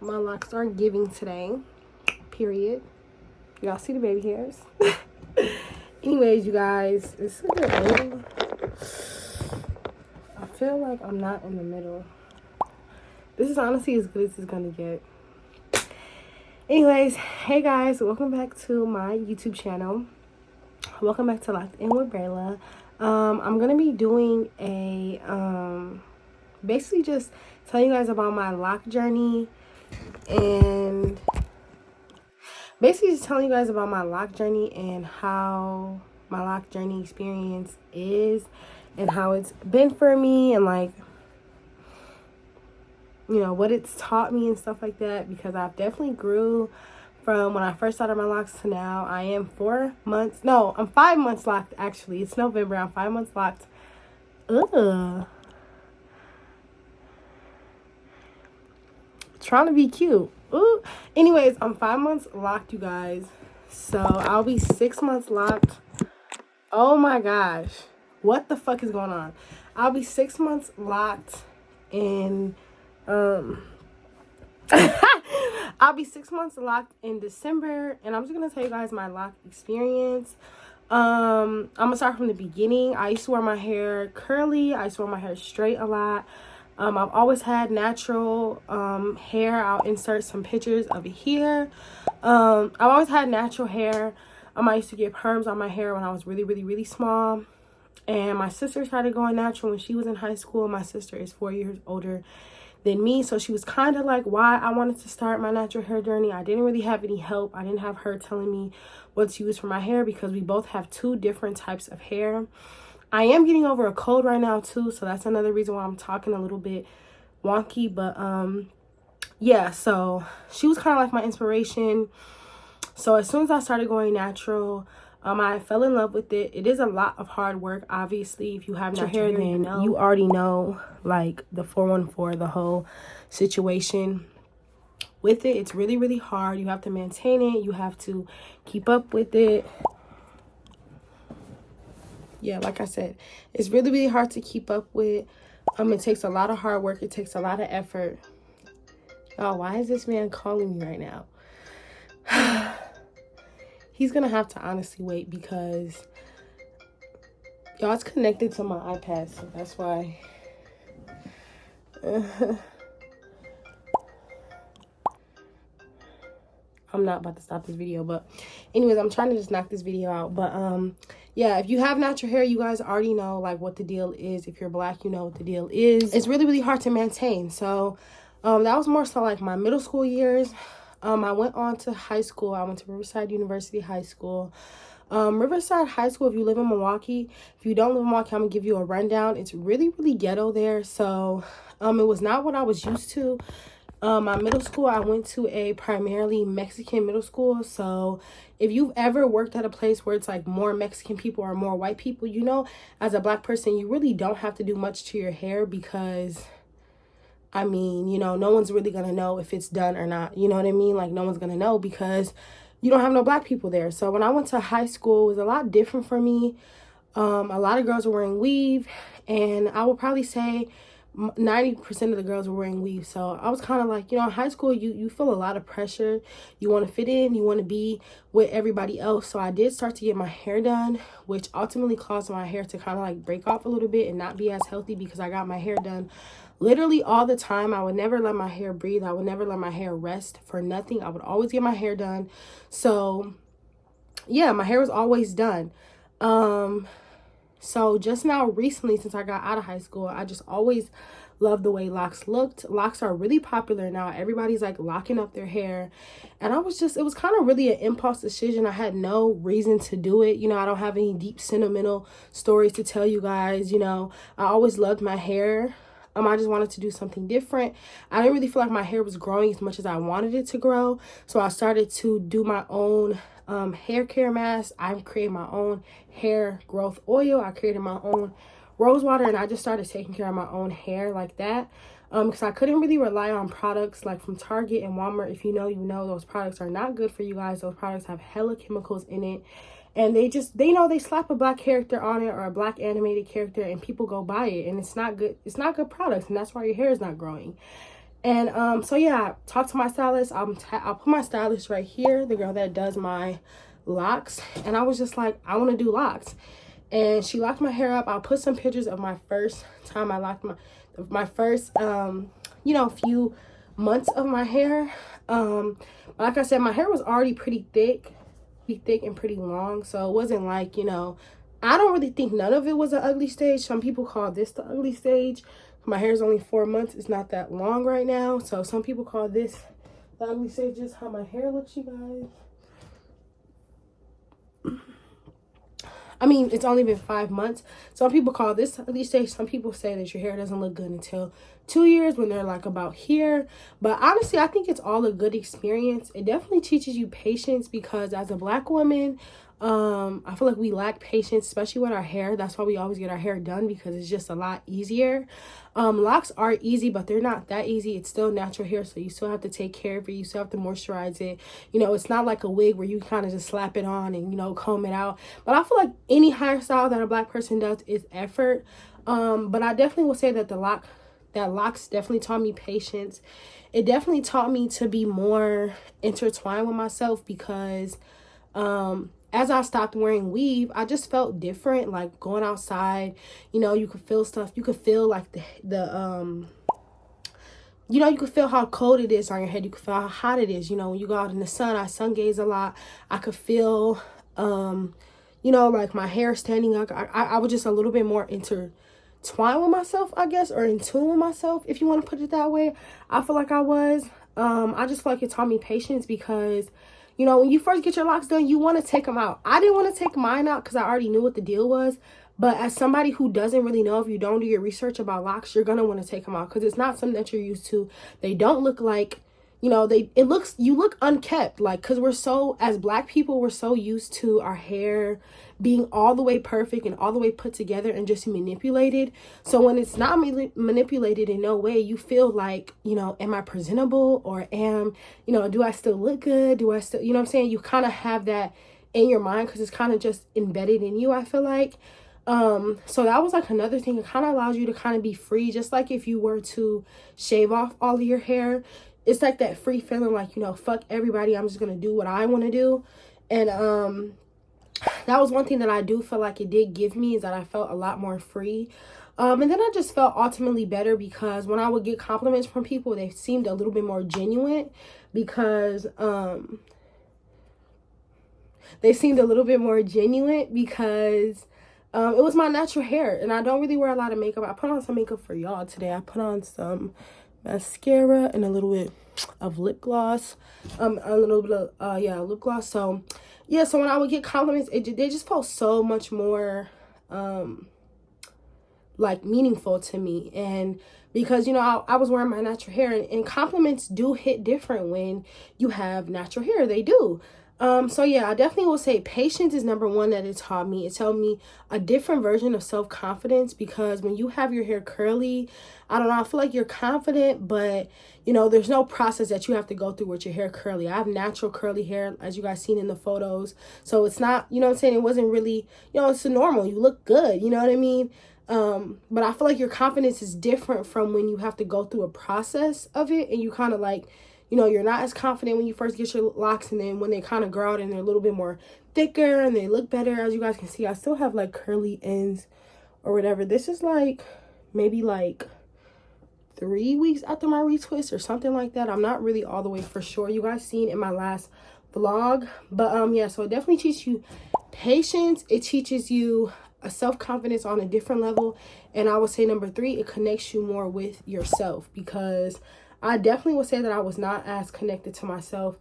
My locks are giving today. Period. Y'all see the baby hairs? Anyways, you guys, it's a good angle. I feel like I'm not in the middle. This is honestly as good as it's gonna get. Anyways, hey guys, welcome back to my YouTube channel. Welcome back to Locked In with Brayla. I'm gonna be doing a basically just telling you guys about my lock journey and how my lock journey experience is and how it's been for me and like, you know, what it's taught me and stuff like that, because I've definitely grew from when I first started my locks to now. I'm 5 months locked actually. It's November. I'm 5 months locked. Trying to be cute. Ooh. Anyways, I'm 5 months locked, you guys. So I'll be 6 months locked. Oh my gosh. What the fuck is going on? I'll be 6 months locked in I'll be 6 months locked in December, and I'm just gonna tell you guys my lock experience. I'm gonna start from the beginning. I used to wear my hair curly. I used to wear my hair straight a lot. I've always had natural hair. I'll insert some pictures of it here. I've always had natural hair. I used to get perms on my hair when I was really, really, really small. And my sister started going natural when she was in high school. My sister is 4 years older than me, so she was kind of like why I wanted to start my natural hair journey. I didn't really have any help. I didn't have her telling me what to use for my hair because we both have two different types of hair. I am getting over a cold right now too, so that's another reason why I'm talking a little bit wonky. But yeah, so she was kind of like my inspiration. So as soon as I started going natural, I fell in love with it. It is a lot of hard work, obviously. If you have natural hair, then you already know, like, the 414, the whole situation with it. It's really, really hard. You have to maintain it. You have to keep up with it. Yeah, like I said, it's really, really hard to keep up with. It takes a lot of hard work. It takes a lot of effort. Oh, why is this man calling me right now? He's gonna have to honestly wait because y'all, it's connected to my iPad, so that's why. I'm not about to stop this video, but anyways, I'm trying to just knock this video out. But yeah, if you have natural hair, you guys already know like what the deal is. If you're black, you know what the deal is. It's really, really hard to maintain. So that was more so like my middle school years. I went on to high school. I went to Riverside University High School. Riverside High School, if you live in Milwaukee, if you don't live in Milwaukee, I'm gonna give you a rundown. It's really, really ghetto there. So it was not what I was used to. My middle school, I went to a primarily Mexican middle school. So if you've ever worked at a place where it's like more Mexican people or more white people, you know, as a black person, you really don't have to do much to your hair because, I mean, you know, no one's really going to know if it's done or not. You know what I mean? Like, no one's going to know because you don't have no black people there. So when I went to high school, it was a lot different for me. A lot of girls were wearing weave, and I would probably say 90% of the girls were wearing weave. So I was kind of like, you know, in high school, you feel a lot of pressure. You want to fit in. You want to be with everybody else. So I did start to get my hair done, which ultimately caused my hair to kind of like break off a little bit and not be as healthy because I got my hair done literally all the time. I would never let my hair breathe. I would never let my hair rest for nothing. I would always get my hair done. So yeah, my hair was always done. So just now recently, since I got out of high school, I just always loved the way locks looked. Locks are really popular now. Everybody's like locking up their hair. And it was kind of really an impulse decision. I had no reason to do it. You know, I don't have any deep sentimental stories to tell you guys. You know, I always loved my hair. I just wanted to do something different. I didn't really feel like my hair was growing as much as I wanted it to grow. So I started to do my own hair care mask. I created my own hair growth oil. I created my own rose water, and I just started taking care of my own hair like that. Because I couldn't really rely on products like from Target and Walmart. If you know, you know, those products are not good for you guys. Those products have hella chemicals in it. And they slap a black character on it or a black animated character and people go buy it. And it's not good. It's not good products. And that's why your hair is not growing. And so yeah, I talked to my stylist. I'll put my stylist right here, the girl that does my locks, and I was just like, I want to do locks. And she locked my hair up. I'll put some pictures of my first time I locked my first you know, few months of my hair. Like I said, my hair was already pretty thick and pretty long, so it wasn't like, you know, I don't really think none of it was an ugly stage. Some people call this the ugly stage. My hair is only 4 months. It's not that long right now, so some people call this the ugly stage. Just how my hair looks, you guys. I mean, it's only been 5 months. Some people call this at least stage. Some people say that your hair doesn't look good until 2 years, when they're like about here. But honestly, I think it's all a good experience. It definitely teaches you patience, because as a Black woman, I feel like we lack patience, especially with our hair. That's why we always get our hair done, because it's just a lot easier. Locks are easy, but they're not that easy. It's still natural hair, so you still have to take care of it. You still have to moisturize it. You know, it's not like a wig where you kind of just slap it on and, you know, comb it out. But I feel like any hairstyle that a Black person does is effort. But I definitely will say that locks definitely taught me patience. It definitely taught me to be more intertwined with myself, because as I stopped wearing weave, I just felt different. Like going outside, you know, you could feel stuff. You could feel like you know, you could feel how cold it is on your head. You could feel how hot it is. You know, when you go out in the sun, I sun gaze a lot. I could feel, you know, like my hair standing up. I was just a little bit more intertwined with myself, I guess, or in tune with myself, if you want to put it that way. I feel like I was. I just feel like it taught me patience, because, you know, when you first get your locks done, you want to take them out. I didn't want to take mine out because I already knew what the deal was. But as somebody who doesn't really know, if you don't do your research about locks, you're going to want to take them out, because it's not something that you're used to. They don't look like, you know, you look unkept, like, because we're so, as Black people, we're so used to our hair being all the way perfect and all the way put together and just manipulated. So when it's not manipulated in no way, you feel like, you know, am I presentable, or you know, do I still look good? Do I still, you know what I'm saying? You kind of have that in your mind, because it's kind of just embedded in you, I feel like. So that was like another thing. It kind of allows you to kind of be free, just like if you were to shave off all of your hair. It's like that free feeling, like, you know, fuck everybody, I'm just gonna do what I want to do. And that was one thing that I do feel like it did give me, is that I felt a lot more free. And then I just felt ultimately better, because when I would get compliments from people, they seemed a little bit more genuine, because it was my natural hair, and I don't really wear a lot of makeup. I put on some makeup for y'all today. I put on some mascara and a little bit of lip gloss. A little bit of lip gloss. So yeah, so when I would get compliments, they just felt so much more like meaningful to me. And because, you know, I was wearing my natural hair, and compliments do hit different when you have natural hair. They do. So yeah, I definitely will say patience is number one that it taught me. It taught me a different version of self-confidence, because when you have your hair curly, I don't know, I feel like you're confident, but, you know, there's no process that you have to go through with your hair curly. I have natural curly hair, as you guys seen in the photos. So it's not, you know what I'm saying? It wasn't really, you know, it's normal. You look good, you know what I mean? But I feel like your confidence is different from when you have to go through a process of it, and you kind of like, you know, you're not as confident when you first get your locks, and then when they kind of grow out and they're a little bit more thicker and they look better. As you guys can see, I still have like curly ends or whatever. This is like maybe like 3 weeks after my retwist or something like that. I'm not really all the way for sure. You guys seen in my last vlog. But yeah, so it definitely teaches you patience. It teaches you a self-confidence on a different level. And I would say number 3, it connects you more with yourself, because I definitely would say that I was not as connected to myself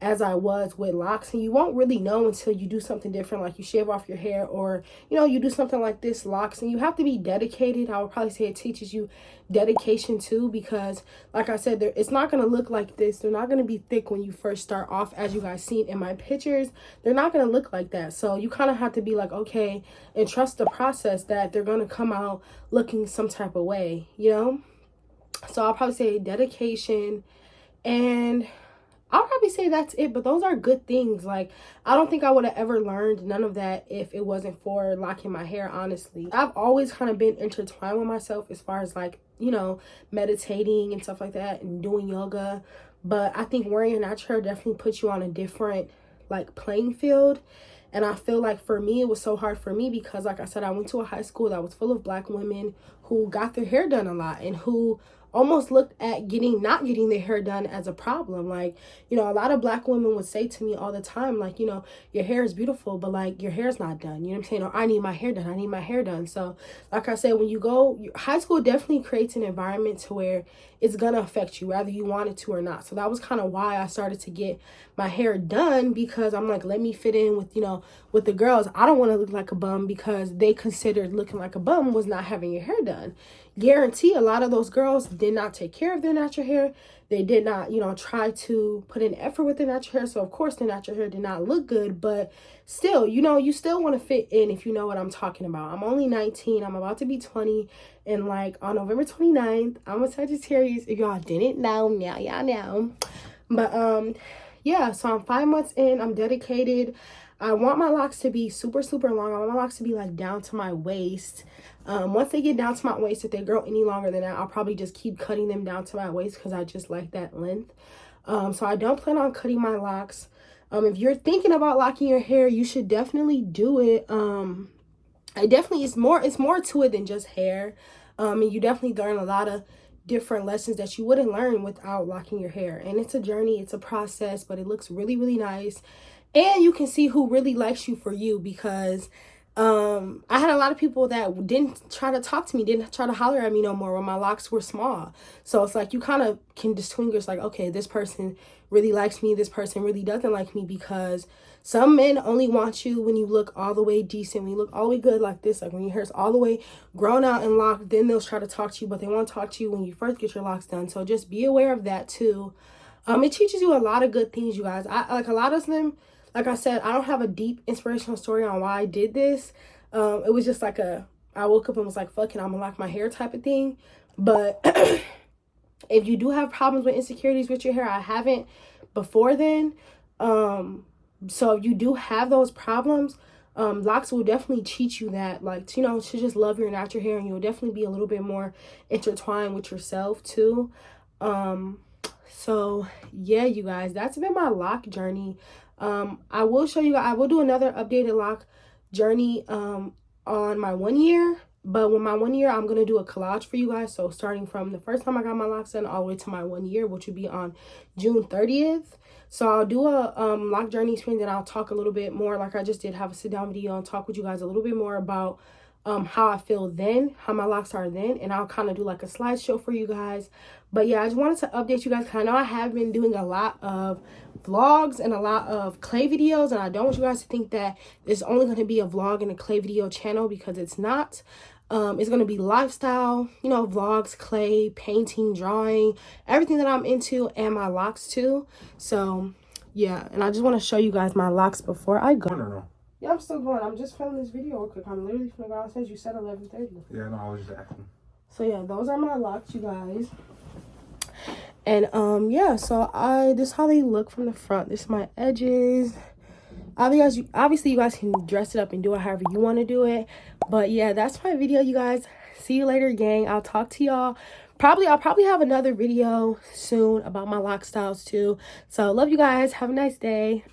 as I was with locks. And you won't really know until you do something different, like you shave off your hair, or, you know, you do something like this, locks. And you have to be dedicated. I would probably say it teaches you dedication too, because like I said, it's not going to look like this. They're not going to be thick when you first start off. As you guys seen in my pictures, they're not going to look like that. So you kind of have to be like, okay, and trust the process that they're going to come out looking some type of way, you know? So I'll probably say dedication. And I'll probably say that's it, but those are good things. Like, I don't think I would have ever learned none of that if it wasn't for locking my hair, honestly. I've always kind of been intertwined with myself as far as like, you know, meditating and stuff like that and doing yoga. But I think wearing your natural hair definitely puts you on a different like playing field. And I feel like for me, it was so hard for me because, like I said, I went to a high school that was full of black women who got their hair done a lot and who almost looked at not getting their hair done as a problem. Like, you know, a lot of black women would say to me all the time, like, you know, your hair is beautiful, but like your hair's not done. You know what I'm saying? Or I need my hair done. I need my hair done. So like I said, when you go, high school definitely creates an environment to where it's going to affect you whether you want it to or not. So that was kind of why I started to get my hair done, because I'm like, let me fit in with, you know, with the girls. I don't want to look like a bum because they considered looking like a bum was not having your hair done. Guarantee a lot of those girls did not take care of their natural hair. They did not, you know, try to put in effort with their natural hair. So of course their natural hair did not look good, but still, you know, you still want to fit in if you know what I'm talking about. I'm only 19. I'm about to be 20. And like on November 29th, I'm a Sagittarius. If y'all didn't know, now y'all know. But yeah, so I'm 5 months in. I'm dedicated. I want my locks to be super, super long. I want my locks to be like down to my waist. Once they get down to my waist, if they grow any longer than that, I'll probably just keep cutting them down to my waist because I just like that length. So I don't plan on cutting my locks. If you're thinking about locking your hair, you should definitely do it. It's more to it than just hair. And you definitely learn a lot of different lessons that you wouldn't learn without locking your hair. And it's a journey, it's a process, but it looks really, really nice. And you can see who really likes you for you, because I had a lot of people that didn't try to talk to me, didn't try to holler at me no more when my locks were small. So it's like you kind of can distinguish like, okay, this person really likes me, this person really doesn't like me, because some men only want you when you look all the way decent, when you look all the way good like this, like when your hair's all the way grown out and locked, then they'll try to talk to you, but they won't talk to you when you first get your locks done. So just be aware of that too. It teaches you a lot of good things, you guys. I like a lot of them. Like I said, I don't have a deep inspirational story on why I did this. It was just like I woke up and was like, fuck it, I'm gonna lock my hair type of thing. But if you do have problems with insecurities with your hair, I haven't before then. So if you do have those problems, locks will definitely teach you that, like, you know, to just love your natural hair, and you'll definitely be a little bit more intertwined with yourself too. So yeah, you guys, that's been my lock journey. I will show you, I will do another updated lock journey on my 1 year, but with my 1 year, I'm gonna do a collage for you guys. So starting from the first time I got my locks done all the way to my 1 year, which would be on June 30th. So I'll do a lock journey experience, and I'll talk a little bit more, like I just did, have a sit down video and talk with you guys a little bit more about how I feel then, how my locks are then, and I'll kind of do like a slideshow for you guys. But yeah, I just wanted to update you guys, because I know I have been doing a lot of vlogs and a lot of clay videos, and I don't want you guys to think that it's only going to be a vlog and a clay video channel, because it's not. It's going to be lifestyle, you know, vlogs, clay, painting, drawing, everything that I'm into, and my locks too. So yeah, and I just want to show you guys my locks before I go. No. Yeah, I'm still going. I'm just filming this video real quick. I'm literally finna go outside. You said 11:30. Yeah, no, I was just asking. So yeah, those are my locks, you guys. And yeah, so this is how they look from the front. This is my edges. Obviously you guys can dress it up and do it however you want to do it. But yeah, that's my video, you guys. See you later, gang. I'll talk to y'all. I'll probably have another video soon about my lock styles too. So love you guys. Have a nice day.